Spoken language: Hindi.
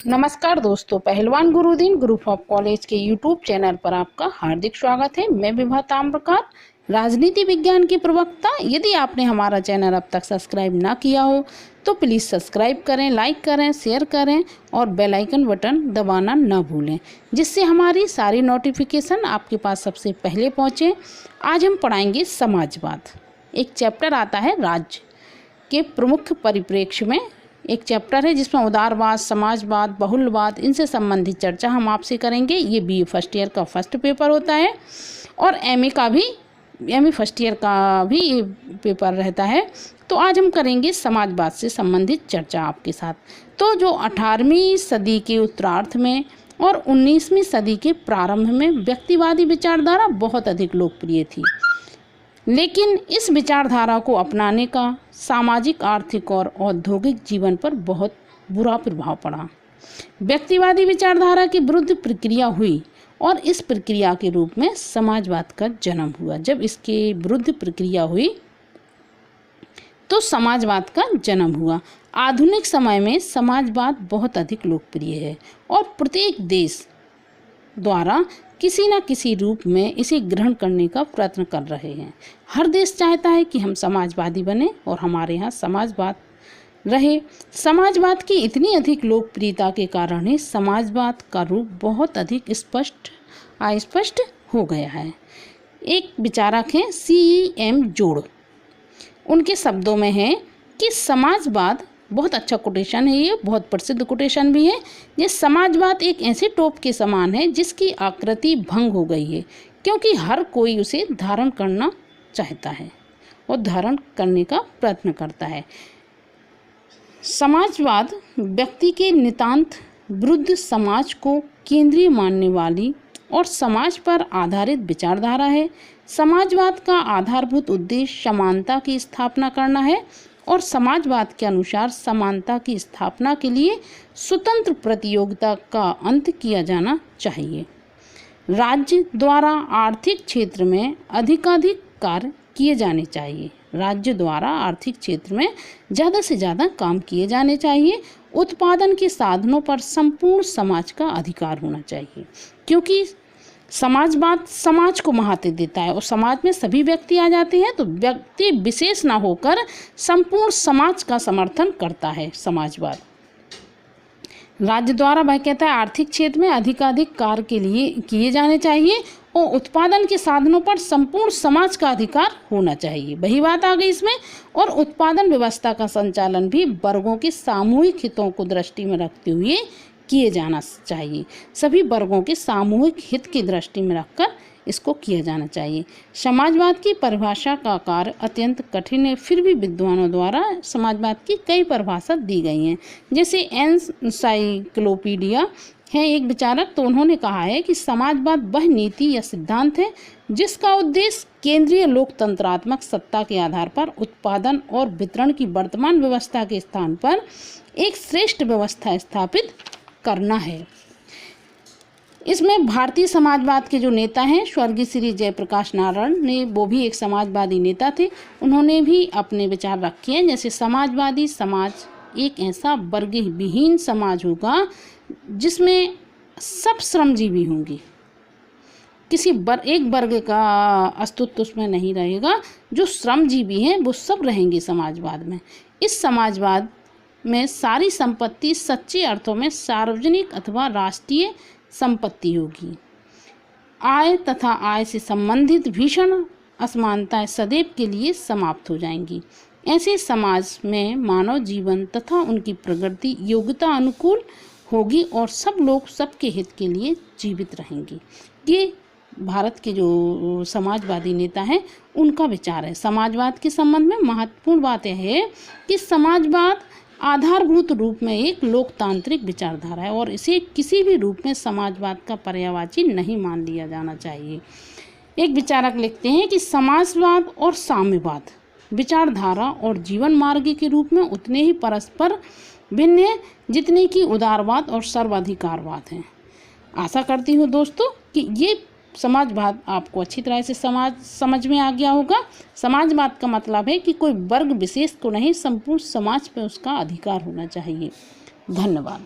नमस्कार दोस्तों, पहलवान गुरुदीन ग्रुप ऑफ कॉलेज के यूट्यूब चैनल पर आपका हार्दिक स्वागत है। मैं विभा ताम्रकार, राजनीति विज्ञान की प्रवक्ता। यदि आपने हमारा चैनल अब तक सब्सक्राइब ना किया हो तो प्लीज़ सब्सक्राइब करें, लाइक करें, शेयर करें और बेल आइकन बटन दबाना ना भूलें, जिससे हमारी सारी नोटिफिकेशन आपके पास सबसे पहले पहुँचे। आज हम पढ़ाएंगे समाजवाद। एक चैप्टर आता है राज्य के प्रमुख परिप्रेक्ष्य में। एक चैप्टर है जिसमें उदारवाद, समाजवाद, बहुलवाद, इनसे संबंधित चर्चा हम आपसे करेंगे। ये बीए फर्स्ट ईयर का फर्स्ट पेपर होता है और एमए फर्स्ट ईयर का भी ये पेपर रहता है। तो आज हम करेंगे समाजवाद से संबंधित चर्चा आपके साथ। तो जो 18वीं सदी के उत्तरार्ध में और 19वीं सदी के प्रारंभ में व्यक्तिवादी विचारधारा बहुत अधिक लोकप्रिय थी, लेकिन इस विचारधारा को अपनाने का सामाजिक, आर्थिक और औद्योगिक जीवन पर बहुत बुरा प्रभाव पड़ा। व्यक्तिवादी विचारधारा की विरुद्ध प्रक्रिया हुई और इस प्रक्रिया के रूप में समाजवाद का जन्म हुआ। जब इसके विरुद्ध प्रक्रिया हुई तो समाजवाद का जन्म हुआ। आधुनिक समय में समाजवाद बहुत अधिक लोकप्रिय है और प्रत्येक देश द्वारा किसी न किसी रूप में इसे ग्रहण करने का प्रयत्न कर रहे हैं। हर देश चाहता है कि हम समाजवादी बने और हमारे यहाँ समाजवाद रहे। समाजवाद की इतनी अधिक लोकप्रियता के कारण ही समाजवाद का रूप बहुत अधिक अस्पष्ट हो गया है। एक विचारक हैं CEM जोड़, उनके शब्दों में है कि समाजवाद, बहुत अच्छा कोटेशन है, ये बहुत प्रसिद्ध कोटेशन भी है। ये समाजवाद एक ऐसे टोप के समान है जिसकी आकृति भंग हो गई है, क्योंकि हर कोई उसे धारण करना चाहता है और धारण करने का प्रयत्न करता है। समाजवाद व्यक्ति के नितांत विरुद्ध समाज को केंद्रीय मानने वाली और समाज पर आधारित विचारधारा है। समाजवाद का आधारभूत उद्देश्य समानता की स्थापना करना है और समाजवाद के अनुसार समानता की स्थापना के लिए स्वतंत्र प्रतियोगिता का अंत किया जाना चाहिए। राज्य द्वारा आर्थिक क्षेत्र में अधिकाधिक कार्य किए जाने चाहिए। राज्य द्वारा आर्थिक क्षेत्र में ज़्यादा से ज़्यादा काम किए जाने चाहिए। उत्पादन के साधनों पर संपूर्ण समाज का अधिकार होना चाहिए, क्योंकि समाजवाद समाज को महत्व देता है और समाज में सभी व्यक्ति आ जाते हैं, तो व्यक्ति विशेष ना होकर संपूर्ण समाज का समर्थन करता है समाजवाद। राज्य द्वारा वह कहता है आर्थिक क्षेत्र में अधिकाधिक कार्य के लिए किए जाने चाहिए और उत्पादन के साधनों पर संपूर्ण समाज का अधिकार होना चाहिए। वही बात आ गई इसमें। और उत्पादन व्यवस्था का संचालन भी वर्गों के सामूहिक हितों को दृष्टि में रखते हुए किए जाना चाहिए। सभी वर्गों के सामूहिक हित की दृष्टि में रखकर इसको किया जाना चाहिए। समाजवाद की परिभाषा का कार्य अत्यंत कठिन है, फिर भी विद्वानों द्वारा समाजवाद की कई परिभाषा दी गई हैं। जैसे एनसाइक्लोपीडिया है एक विचारक, तो उन्होंने कहा है कि समाजवाद वह नीति या सिद्धांत है जिसका उद्देश्य केंद्रीय लोकतंत्रात्मक सत्ता के आधार पर उत्पादन और वितरण की वर्तमान व्यवस्था के स्थान पर एक श्रेष्ठ व्यवस्था स्थापित करना है। इसमें भारतीय समाजवाद के जो नेता हैं, स्वर्गीय श्री जयप्रकाश नारायण ने, वो भी एक समाजवादी नेता थे। उन्होंने भी अपने विचार रखे हैं। जैसे समाजवादी समाज एक ऐसा वर्ग विहीन समाज होगा जिसमें सब श्रमजीवी होंगे, किसी एक वर्ग का अस्तित्व उसमें नहीं रहेगा। जो श्रमजीवी हैं वो सब रहेंगे समाजवाद में। इस समाजवाद में सारी संपत्ति सच्चे अर्थों में सार्वजनिक अथवा राष्ट्रीय संपत्ति होगी। आय तथा आय से संबंधित भीषण असमानताएं सदैव के लिए समाप्त हो जाएंगी। ऐसे समाज में मानव जीवन तथा उनकी प्रगति योग्यता अनुकूल होगी और सब लोग सबके हित के लिए जीवित रहेंगे। ये भारत के जो समाजवादी नेता हैं उनका विचार है। समाजवाद के संबंध में महत्वपूर्ण बात यह है कि समाजवाद आधारभूत रूप में एक लोकतांत्रिक विचारधारा है और इसे किसी भी रूप में समाजवाद का पर्यायवाची नहीं मान लिया जाना चाहिए। एक विचारक लिखते हैं कि समाजवाद और साम्यवाद विचारधारा और जीवन मार्ग के रूप में उतने ही परस्पर भिन्न है जितने कि उदारवाद और सर्वाधिकारवाद हैं। आशा करती हूँ दोस्तों कि ये समाजवाद आपको अच्छी तरह से समझ में आ गया होगा। समाजवाद का मतलब है कि कोई वर्ग विशेष को नहीं, संपूर्ण समाज पर उसका अधिकार होना चाहिए। धन्यवाद।